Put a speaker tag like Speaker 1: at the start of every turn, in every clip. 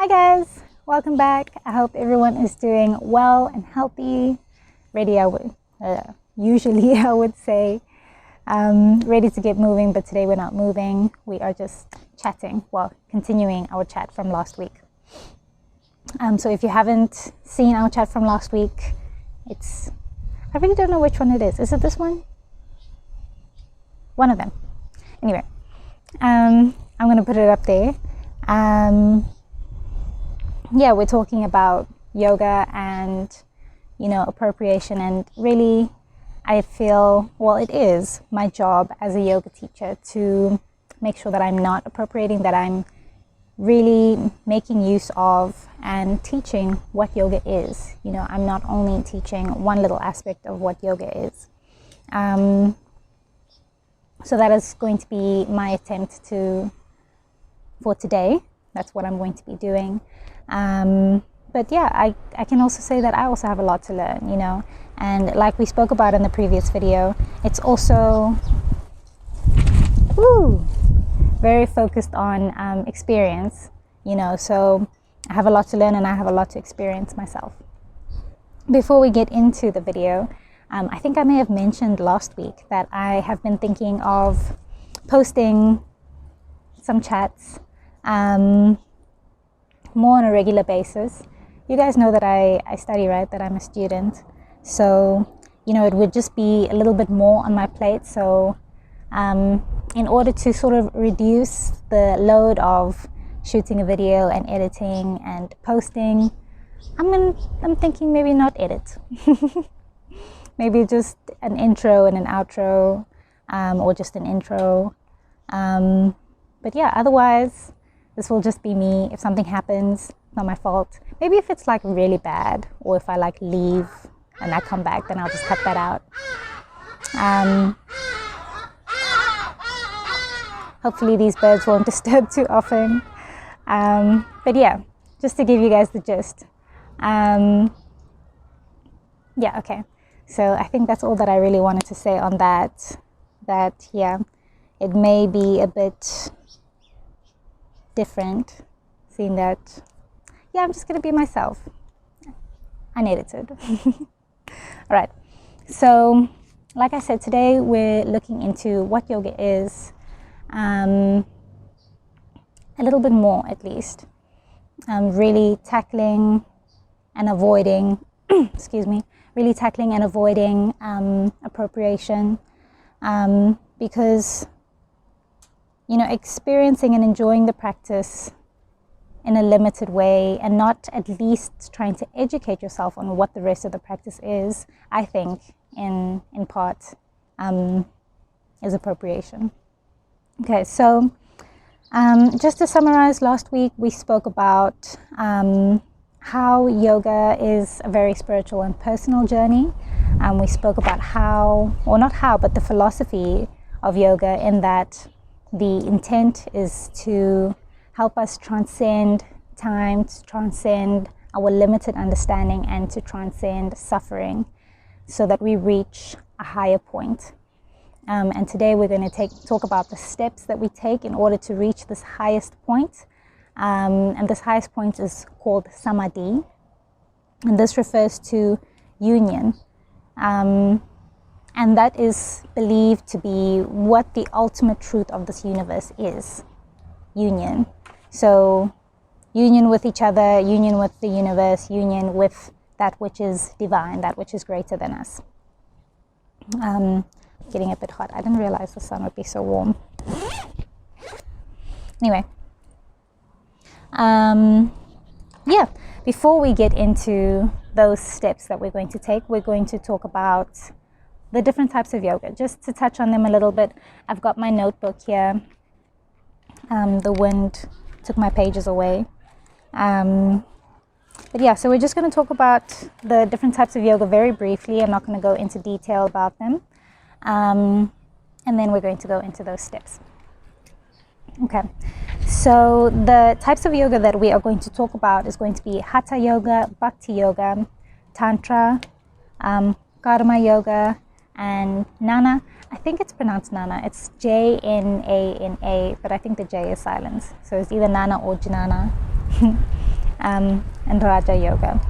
Speaker 1: Hi guys, welcome back. I hope everyone is doing well and healthy. Ready, usually I would say, ready to get moving, but today we're not moving. We are just chatting, continuing our chat from last week. So if you haven't seen our chat from last week, I really don't know which one it is. Is it this one? One of them. Anyway, I'm going to put it up there. We're talking about yoga and, appropriation, and really I feel, it is my job as a yoga teacher to make sure that I'm not appropriating, that I'm really making use of and teaching what yoga is. I'm not only teaching one little aspect of what yoga is. So that is going to be my attempt for today. That's what I'm going to be doing. I can also say that I also have a lot to learn, and like we spoke about in the previous video, it's also very focused on experience, so I have a lot to learn and I have a lot to experience myself. Before we get into the video, I think I may have mentioned last week that I have been thinking of posting some chats more on a regular basis. You guys know that I study, right? That I'm a student. So, it would just be a little bit more on my plate. So, in order to sort of reduce the load of shooting a video and editing and posting, I'm thinking maybe not edit. Maybe just an intro and an outro, or just an intro. Otherwise, this will just be me. If something happens, it's not my fault. Maybe if it's really bad, or if I leave and I come back, then I'll just cut that out. Hopefully these birds won't disturb too often. Just to give you guys the gist. Okay. So I think that's all that I really wanted to say on that. It may be a bit different, seeing that I'm just going to be myself, unedited. All right, so like I said, today we're looking into what yoga is, a little bit more at least, really tackling and avoiding appropriation, because experiencing and enjoying the practice in a limited way, and not at least trying to educate yourself on what the rest of the practice is, I think in part is appropriation. Okay, so just to summarize, last week we spoke about how yoga is a very spiritual and personal journey. We spoke about the philosophy of yoga, in that the intent is to help us transcend time, to transcend our limited understanding, and to transcend suffering, so that we reach a higher point. And today we're going to talk about the steps that we take in order to reach this highest point. And this highest point is called Samadhi. And this refers to union. And that is believed to be what the ultimate truth of this universe is. Union. So, union with each other, union with the universe, union with that which is divine, that which is greater than us. Getting a bit hot. I didn't realize the sun would be so warm. Anyway. Before we get into those steps that we're going to take, we're going to talk about the different types of yoga, just to touch on them a little bit. I've got my notebook here. The wind took my pages away. So we're just going to talk about the different types of yoga very briefly. I'm not going to go into detail about them. And then we're going to go into those steps. Okay, so the types of yoga that we are going to talk about is going to be Hatha Yoga, Bhakti Yoga, Tantra, Karma Yoga, and Jnana. I think it's pronounced Jnana. It's Jnana, but I think the J is silent. So it's either Jnana or Jnana. and Raja Yoga.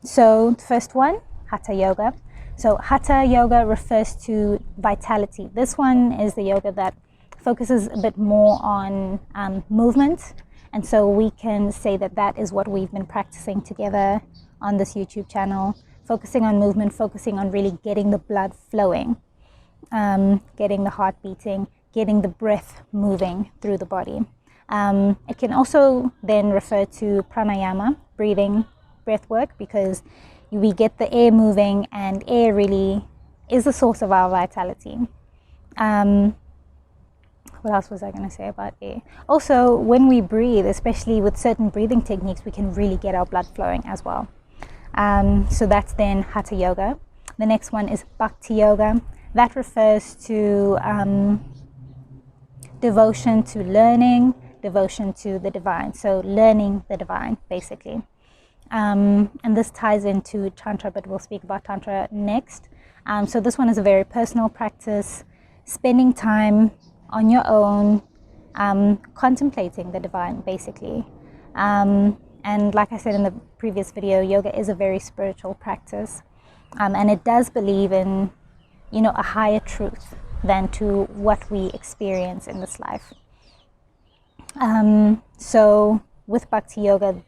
Speaker 1: So the first one, Hatha Yoga. So Hatha Yoga refers to vitality. This one is the yoga that focuses a bit more on movement, and so we can say that that is what we've been practicing together on this YouTube channel, focusing on movement, focusing on really getting the blood flowing, getting the heart beating, getting the breath moving through the body. It can also then refer to pranayama, breath work, because we get the air moving, and air really is the source of our vitality. What else was I going to say about air? Also, when we breathe, especially with certain breathing techniques, we can really get our blood flowing as well. So that's then Hatha Yoga. The next one is Bhakti Yoga. That refers to devotion to learning, devotion to the divine. So learning the divine, basically. And this ties into Tantra, but we'll speak about Tantra next. So this one is a very personal practice, spending time on your own, contemplating the divine, basically. And like I said in the previous video, yoga is a very spiritual practice, and it does believe in, a higher truth than to what we experience in this life. So with Bhakti Yoga,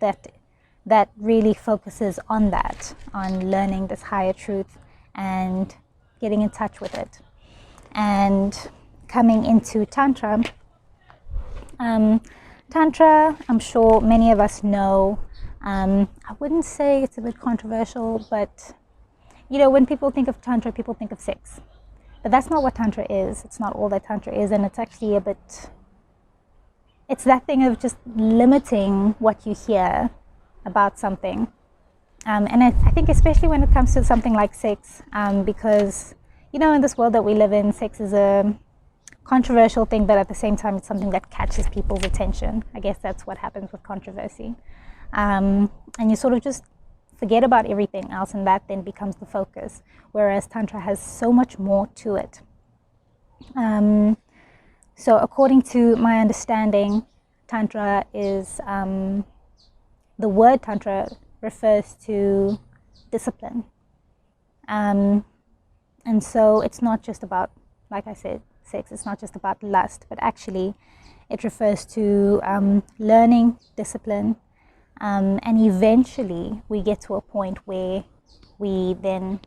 Speaker 1: that really focuses on that, on learning this higher truth and getting in touch with it. And coming into Tantra, I'm sure many of us know, I wouldn't say it's a bit controversial, but when people think of Tantra, people think of sex. But that's not what Tantra is. It's not all that Tantra is, and it's actually it's that thing of just limiting what you hear about something. And I think especially when it comes to something like sex, because, in this world that we live in, sex is a controversial thing, but at the same time, it's something that catches people's attention. I guess that's what happens with controversy. And you sort of just forget about everything else, and that then becomes the focus, whereas Tantra has so much more to it. So according to my understanding, Tantra is, the word Tantra refers to discipline. And so it's not just about, like I said, sex. It's not just about lust, but actually it refers to learning discipline, and eventually we get to a point where we then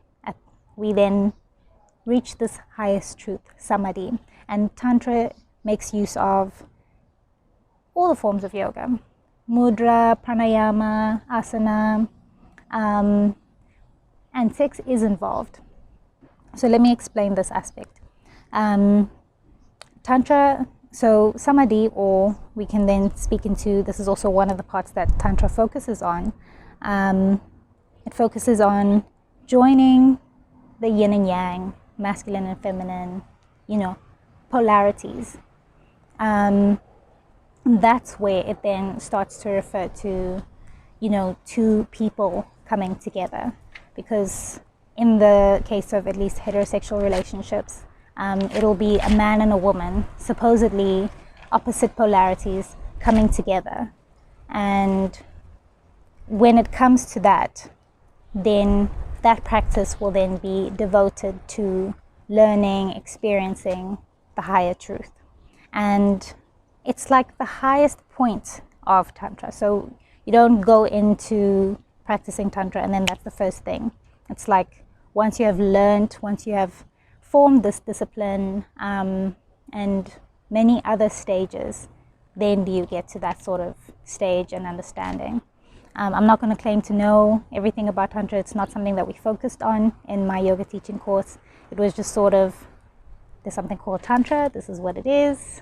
Speaker 1: reach this highest truth, Samadhi. And Tantra makes use of all the forms of yoga: mudra, pranayama, asana, and sex is involved. So let me explain this aspect. Tantra, so Samadhi, or we can then speak into, this is also one of the parts that Tantra focuses on. It focuses on joining the yin and yang, masculine and feminine, polarities. That's where it then starts to refer to, two people coming together. Because in the case of at least heterosexual relationships, it'll be a man and a woman, supposedly opposite polarities, coming together. And when it comes to that, then that practice will then be devoted to learning, experiencing the higher truth. And it's like the highest point of Tantra. So you don't go into practicing Tantra and then that's the first thing. It's like once you have learned, once you have formed this discipline, and many other stages, then do you get to that sort of stage and understanding. I'm not going to claim to know everything about Tantra. It's not something that we focused on in my yoga teaching course. It was just sort of, there's something called Tantra, this is what it is,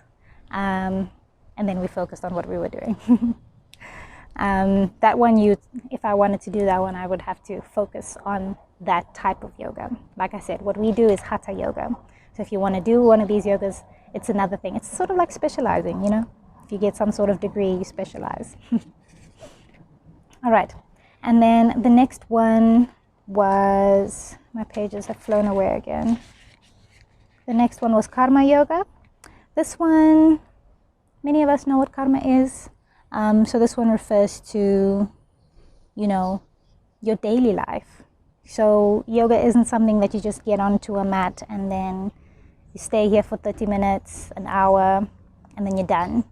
Speaker 1: and then we focused on what we were doing. That one, if I wanted to do that one, I would have to focus on that type of yoga. Like I said, what we do is Hatha Yoga. So if you want to do one of these yogas, it's another thing. It's sort of like specializing, If you get some sort of degree, you specialize. All right. And then the next one was, my pages have flown away again. The next one was Karma Yoga. This one, many of us know what karma is. So this one refers to, your daily life. So yoga isn't something that you just get onto a mat and then you stay here for 30 minutes, an hour, and then you're done.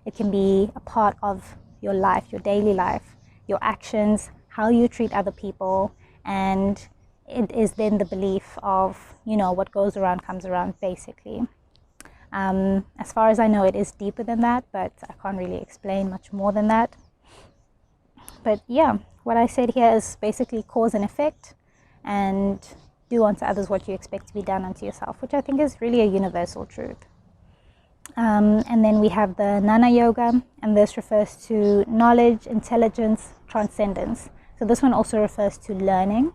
Speaker 1: It can be a part of your life, your daily life, your actions, how you treat other people, and it is then the belief of, what goes around comes around, basically. As far as I know, it is deeper than that, but I can't really explain much more than that. But yeah, what I said here is basically cause and effect, and do unto others what you expect to be done unto yourself, which I think is really a universal truth. And then we have the Jnana Yoga, and this refers to knowledge, intelligence, transcendence. So this one also refers to learning,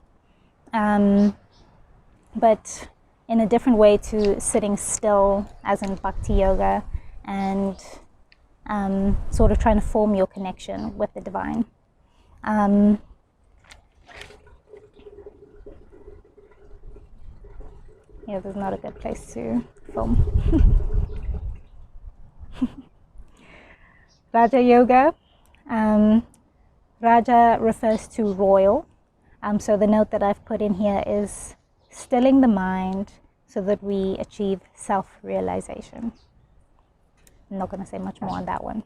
Speaker 1: but in a different way to sitting still, as in Bhakti Yoga, and sort of trying to form your connection with the divine. Yeah, this is not a good place to film. Raja Yoga. Raja refers to royal. So the note that I've put in here is stilling the mind so that we achieve self-realization. I'm not going to say much more on that one.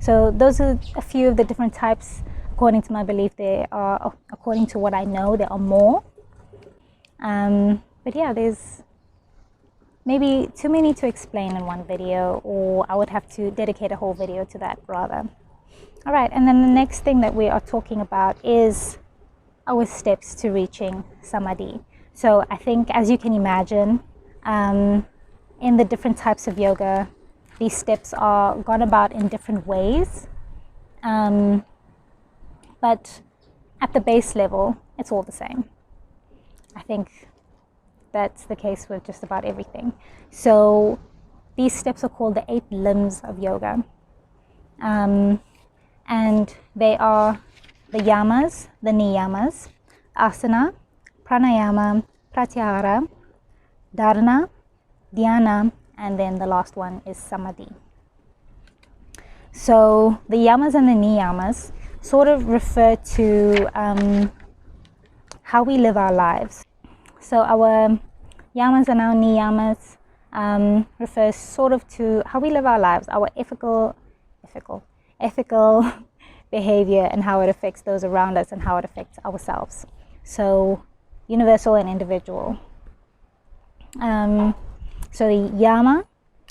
Speaker 1: So those are a few of the different types. According to my belief, according to what I know, there are more. But yeah, there's maybe too many to explain in one video, or I would have to dedicate a whole video to that rather. All right, and then the next thing that we are talking about is our steps to reaching Samadhi. So I think, as you can imagine, in the different types of yoga, these steps are gone about in different ways. But at the base level, it's all the same. I think that's the case with just about everything. So these steps are called the 8 limbs of yoga. And they are the Yamas, the Niyamas, Asana, pranayama, Pratyahara, Dharana, Dhyana, and then the last one is Samadhi. So the Yamas and the Niyamas sort of refer to how we live our lives. So our Yamas and our Niyamas refers sort of to how we live our lives, our ethical behavior, and how it affects those around us and how it affects ourselves. So universal and individual. So the Yama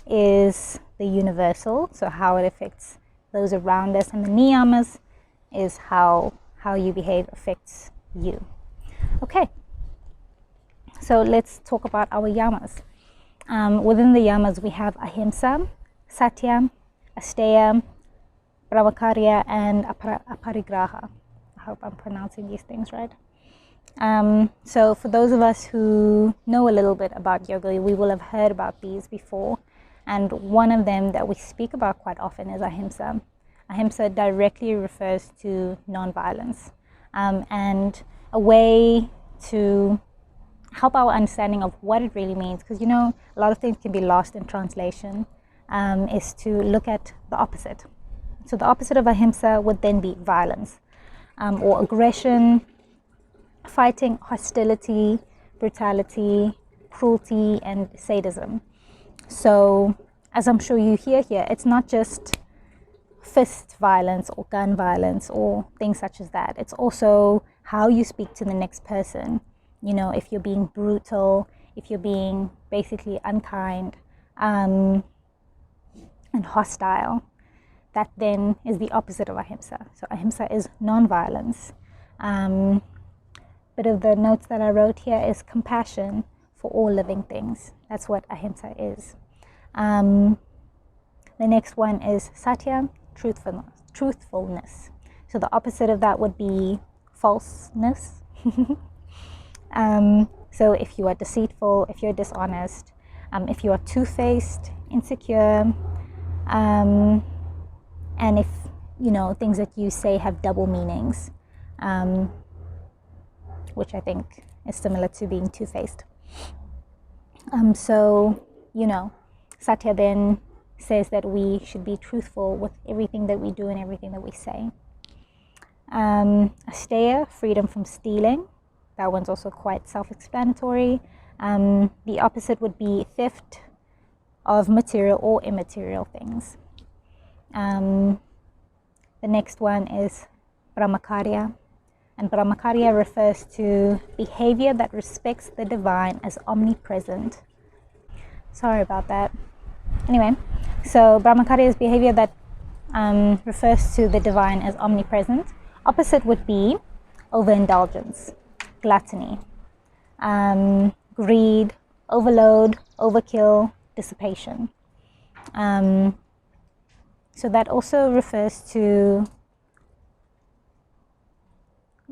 Speaker 1: is the universal, so how it affects those around us, and the Niyamas is how you behave affects you. Okay, so let's talk about our Yamas. Within the Yamas, we have Ahimsa, Satya, Asteya, Brahmacharya, and Aparigraha. I hope I'm pronouncing these things right. So for those of us who know a little bit about yoga, we will have heard about these before. And one of them that we speak about quite often is Ahimsa. Ahimsa directly refers to non-violence, and a way to help our understanding of what it really means, because a lot of things can be lost in translation, is to look at the opposite. So the opposite of Ahimsa would then be violence, or aggression, fighting, hostility, brutality, cruelty, and sadism. So as I'm sure you hear here, it's not just fist violence or gun violence or things such as that. It's also how you speak to the next person. If you're being brutal, if you're being basically unkind and hostile, that then is the opposite of Ahimsa. So Ahimsa is non-violence. Bit of the notes that I wrote here is compassion for all living things. That's what Ahimsa is. The next one is Satya, truthfulness. So the opposite of that would be falseness. So if you are deceitful, if you're dishonest, if you are two-faced, insecure, and if things that you say have double meanings, which I think is similar to being two-faced. So Satya then says that we should be truthful with everything that we do and everything that we say. Asteya, freedom from stealing. That one's also quite self-explanatory. The opposite would be theft of material or immaterial things. The next one is brahmacharya. And brahmacharya refers to behavior that respects the divine as omnipresent. Sorry about that. Anyway, so brahmacharya is behavior that refers to the divine as omnipresent. Opposite would be overindulgence, gluttony, greed, overload, overkill, dissipation. So that also refers to,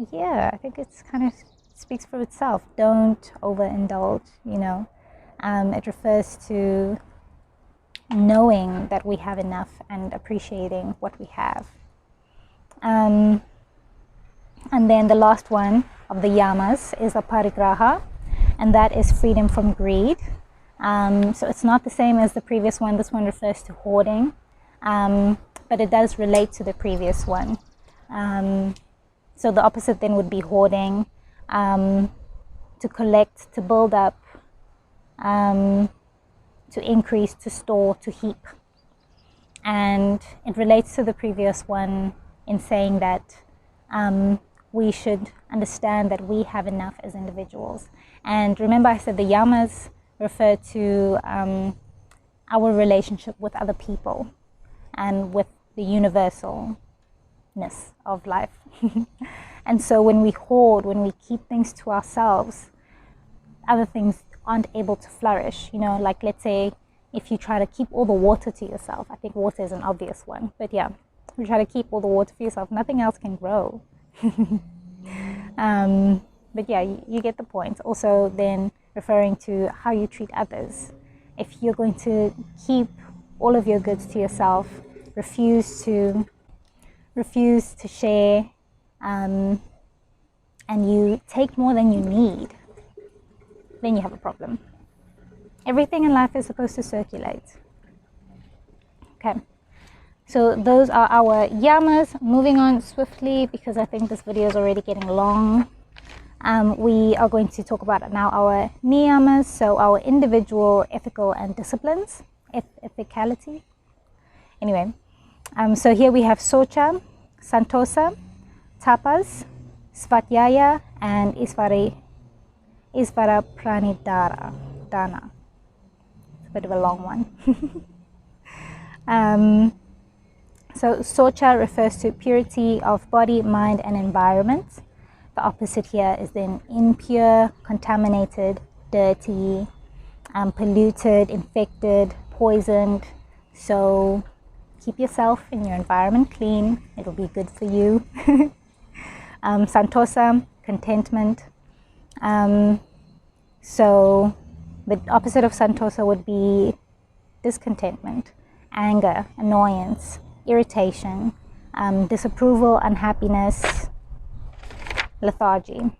Speaker 1: I think it's kind of speaks for itself. Don't overindulge, It refers to knowing that we have enough and appreciating what we have. And then the last one of the yamas is aparigraha, and that is freedom from greed. So it's not the same as the previous one. This one refers to hoarding, but it does relate to the previous one. So the opposite then would be hoarding, to collect, to build up, to increase, to store, to heap. And it relates to the previous one in saying that we should understand that we have enough as individuals. And remember I said the yamas refer to our relationship with other people and with the universalness of life. And so when we hoard, when we keep things to ourselves, other things aren't able to flourish. Like let's say if you try to keep all the water to yourself, I think water is an obvious one, but yeah, you try to keep all the water for yourself, nothing else can grow. But yeah, you get the point. Also then referring to how you treat others. If you're going to keep all of your goods to yourself, refuse to share, and you take more than you need, then you have a problem. Everything in life is supposed to circulate. Okay, so those are our yamas. Moving on swiftly because I think this video is already getting long. We are going to talk about now our niyamas, so our individual ethical and disciplines, ethicality. Anyway, so here we have socha, santosa, tapas, svatyaya, and isvara pranidhara, dana. It's a bit of a long one. So socha refers to purity of body, mind, and environment. The opposite here is then impure, contaminated, dirty, polluted, infected, poisoned. So keep yourself and your environment clean. It'll be good for you. Santosa, contentment. So the opposite of santosa would be discontentment, anger, annoyance, irritation, disapproval, unhappiness, lethargy.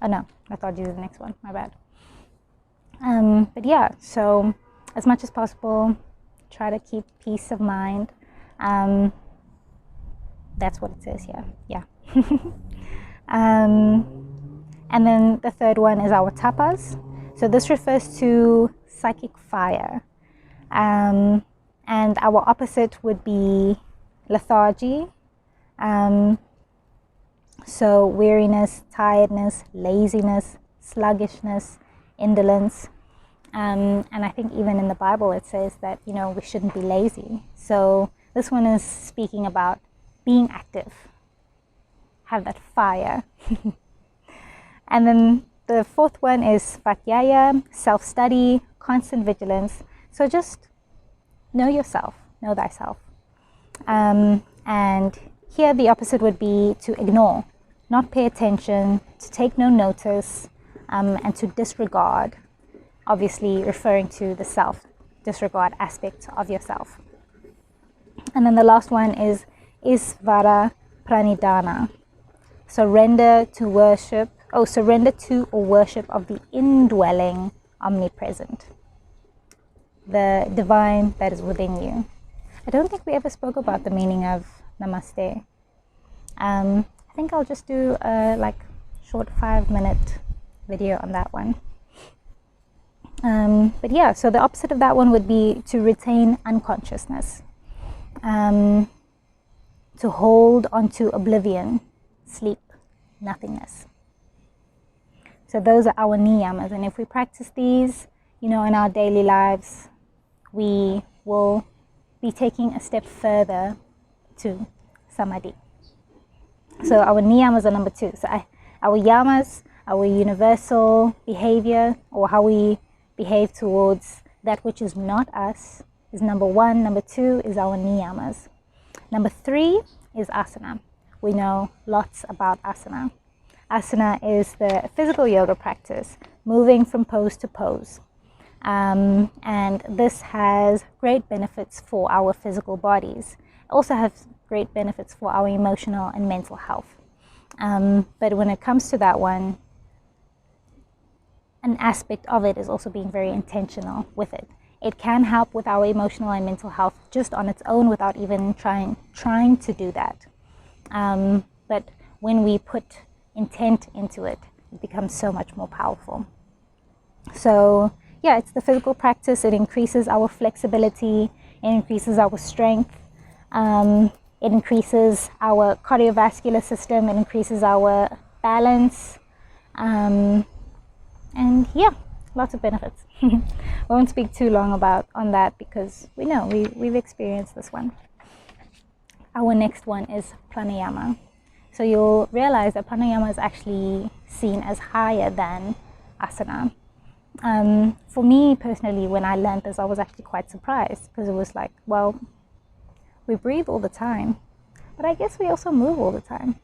Speaker 1: Oh no, lethargy is the next one, my bad. But yeah, so as much as possible, try to keep peace of mind. That's what it says here, yeah. And then the third one is our tapas. So this refers to psychic fire. And our opposite would be lethargy. So weariness, tiredness, laziness, sluggishness, indolence. And I think even in the Bible it says that, we shouldn't be lazy. So this one is speaking about being active. Have that fire. And then the fourth one is pratyahara, self-study, constant vigilance. So just know yourself, know thyself. And here the opposite would be to ignore, not pay attention, to take no notice, and to disregard, obviously referring to the self-disregard aspect of yourself. And then the last one is isvara pranidhana, surrender to or worship of the indwelling omnipresent the divine that is within you. I don't think we ever spoke about the meaning of namaste. I think I'll just do a short 5-minute video on that one. But yeah, so the opposite of that one would be to retain unconsciousness, to hold onto oblivion, sleep, nothingness. So those are our niyamas, and if we practice these, in our daily lives, we will be taking a step further to samadhi. So our niyamas are number 2. So our yamas, our universal behavior, or how we behave towards that which is not us, is number 1. Number 2 is our niyamas. Number 3 is asana. We know lots about asana. Asana is the physical yoga practice, moving from pose to pose. And this has great benefits for our physical bodies. It also has great benefits for our emotional and mental health. But when it comes to that one, an aspect of it is also being very intentional with it. It can help with our emotional and mental health just on its own without even trying to do that. But when we put intent into it, it becomes so much more powerful. So yeah, it's the physical practice. It increases our flexibility, it increases our strength, it increases our cardiovascular system, it increases our balance, and yeah, lots of benefits. I won't speak too long on that because we've experienced this one. Our next one is pranayama. So you'll realize that pranayama is actually seen as higher than asana. For me personally, when I learned this, I was actually quite surprised because it was like, well, we breathe all the time, but I guess we also move all the time.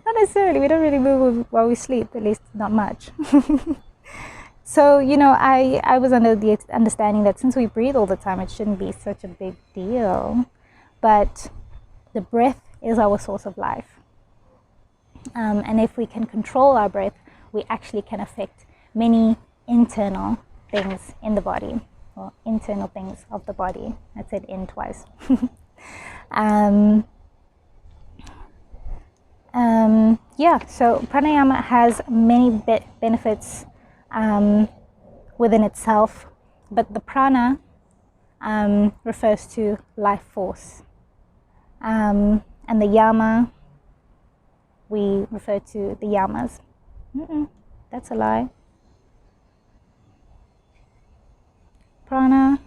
Speaker 1: Not necessarily, we don't really move while we sleep, at least not much. So, I was under the understanding that since we breathe all the time, it shouldn't be such a big deal. But the breath is our source of life. And if we can control our breath, we actually can affect many internal things in the body, or internal things of the body. I said in twice. So pranayama has many benefits within itself, but the prana refers to life force, and the yama, we refer to the yamas. That's a lie. Prana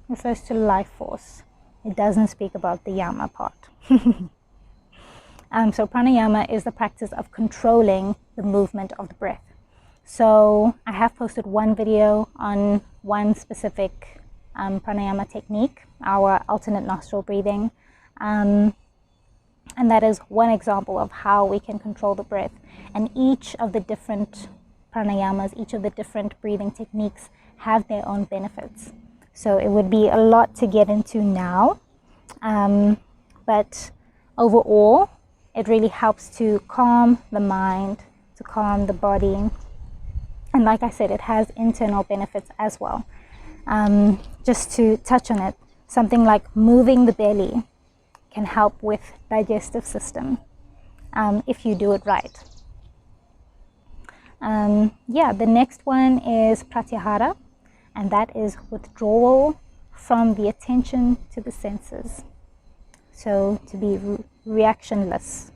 Speaker 1: refers to life force. It doesn't speak about the yama part. So pranayama is the practice of controlling the movement of the breath. So I have posted one video on one specific pranayama technique, our alternate nostril breathing. And that is one example of how we can control the breath. And each of the different pranayamas, each of the different breathing techniques have their own benefits. So it would be a lot to get into now. But overall, it really helps to calm the mind, to calm the body. And like I said, it has internal benefits as well. Just to touch on it, something like moving the belly can help with digestive system if you do it right. The next one is Pratyahara, and that is withdrawal from the attention to the senses. So to be reactionless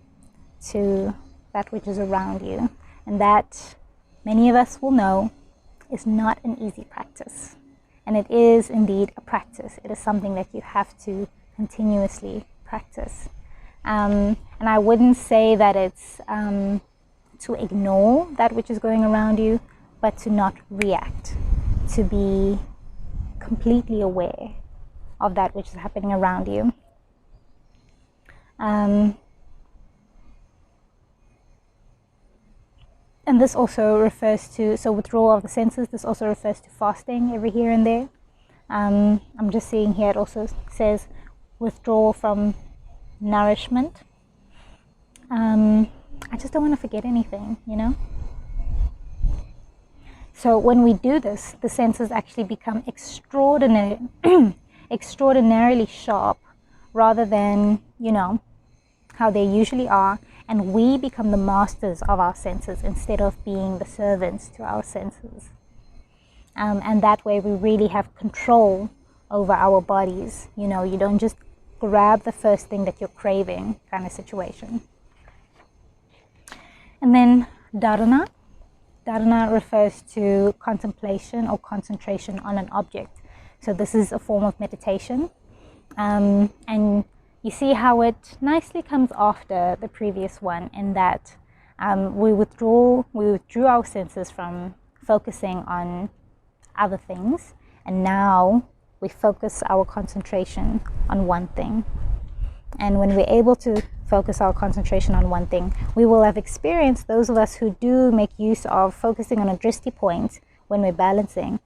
Speaker 1: to that which is around you. And that, many of us will know, is not an easy practice. And it is indeed a practice. It is something that you have to continuously practice. And I wouldn't say that it's to ignore that which is going around you, but to not react, to be completely aware of that which is happening around you. And this also refers to, so withdrawal of the senses, this also refers to fasting every here and there. I'm just seeing here, it also says withdrawal from nourishment. I just don't want to forget anything, So when we do this, the senses actually become extraordinarily sharp, rather than, how they usually are, and we become the masters of our senses instead of being the servants to our senses. And that way we really have control over our bodies. You don't just grab the first thing that you're craving, kind of situation. And then Dharana. Dharana refers to contemplation or concentration on an object. So this is a form of meditation. And you see how it nicely comes after the previous one, in that we withdrew our senses from focusing on other things, and now we focus our concentration on one thing. And when we're able to focus our concentration on one thing, we will have experienced, those of us who do make use of focusing on a drishti point when we're balancing,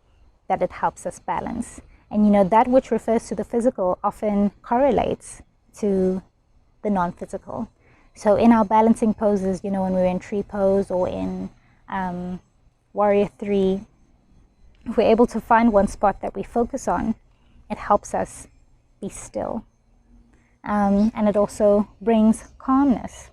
Speaker 1: that it helps us balance. And that which refers to the physical often correlates to the non-physical. So in our balancing poses, when we're in tree pose or in warrior 3, if we're able to find one spot that we focus on, it helps us be still. And it also brings calmness.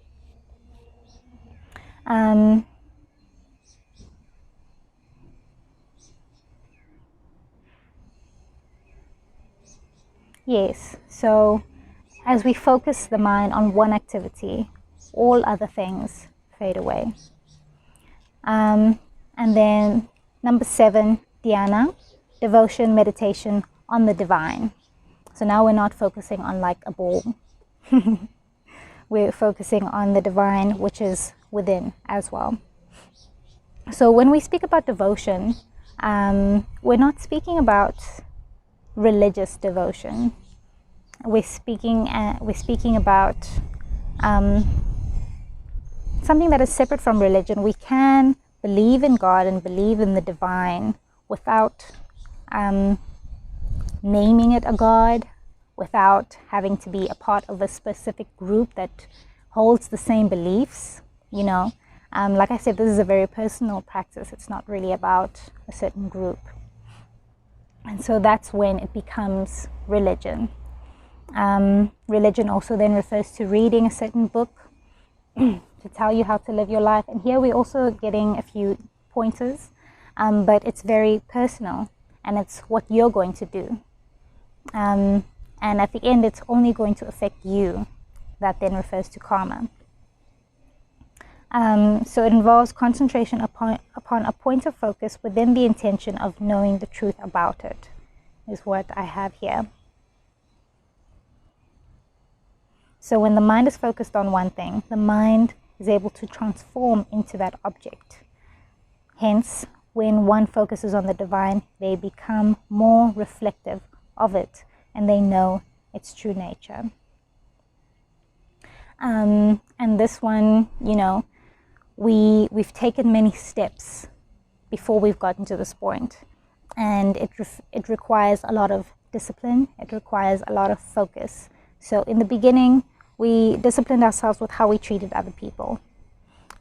Speaker 1: Yes, so as we focus the mind on one activity, all other things fade away. And then number 7, Dhyana, devotion, meditation on the divine. So now we're not focusing on like a ball. We're focusing on the divine, which is within as well. So when we speak about devotion, we're not speaking about religious devotion. We're speaking about something that is separate from religion. We can believe in God and believe in the divine without naming it a god, without having to be a part of a specific group that holds the same beliefs. Like I said, this is a very personal practice. It's not really about a certain group. And so that's when it becomes religion. Religion also then refers to reading a certain book to tell you how to live your life. And here we're also getting a few pointers, but it's very personal, and it's what you're going to do. And at the end, it's only going to affect you. That then refers to karma. So it involves concentration upon a point of focus within the intention of knowing the truth about it, is what I have here. So when the mind is focused on one thing, the mind is able to transform into that object. Hence, when one focuses on the divine, they become more reflective of it, and they know its true nature. And this one, we've taken many steps before we've gotten to this point, and it requires a lot of discipline. It requires a lot of focus. So in the beginning, we disciplined ourselves with how we treated other people.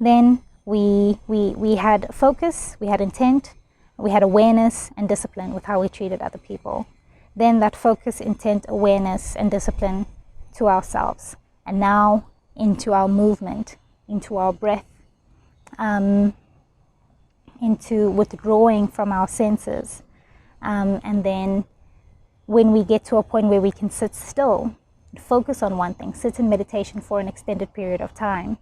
Speaker 1: Then we had focus, we had intent, we had awareness and discipline with how we treated other people. Then that focus, intent, awareness, and discipline to ourselves. And now into our movement, into our breath, into withdrawing from our senses. And then when we get to a point where we can sit still, focus on one thing, sit in meditation for an extended period of time,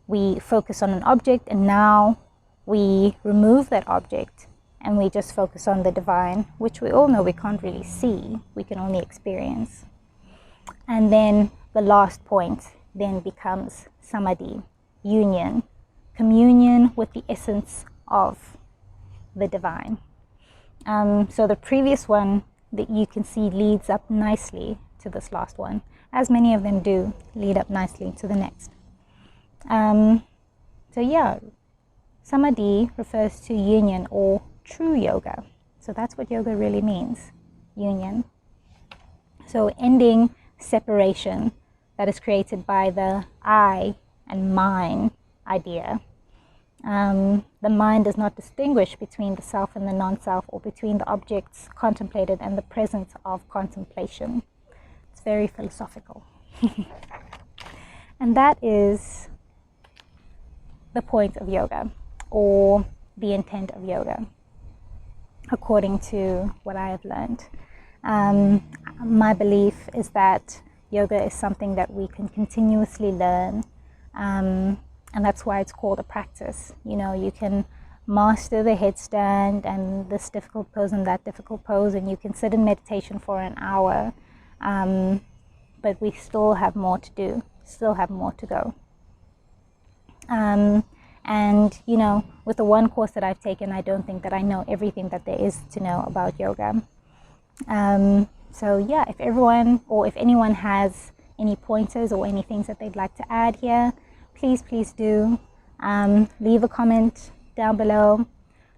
Speaker 1: we focus on an object, and now we remove that object and we just focus on the divine, which we all know we can't really see, we can only experience. And then the last point then becomes Samadhi, union, communion with the essence of the divine. So the previous one that you can see leads up nicely to this last one, as many of them do lead up nicely to the next. So yeah, Samadhi refers to union or true yoga. So that's what yoga really means, union. So ending separation that is created by the I and mine idea. The mind does not distinguish between the self and the non-self, or between the objects contemplated and the presence of contemplation. It's very philosophical. And that is the point of yoga, or the intent of yoga, according to what I have learned. My belief is that yoga is something that we can continuously learn, and that's why it's called a practice. You know, you can master the headstand and this difficult pose and that difficult pose, and you can sit in meditation for an hour, but we still have more to do, still have more to go. And, you know, with the one course that I've taken, I don't think that I know everything that there is to know about yoga. So yeah, if anyone has any pointers or any things that they'd like to add here, please do. Leave a comment down below.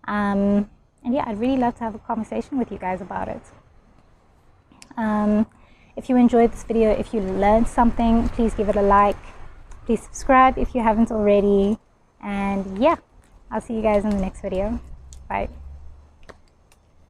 Speaker 1: And yeah, I'd really love to have a conversation with you guys about it. If you enjoyed this video, if you learned something, please give it a like. Please subscribe if you haven't already. And yeah, I'll see you guys in the next video. Bye.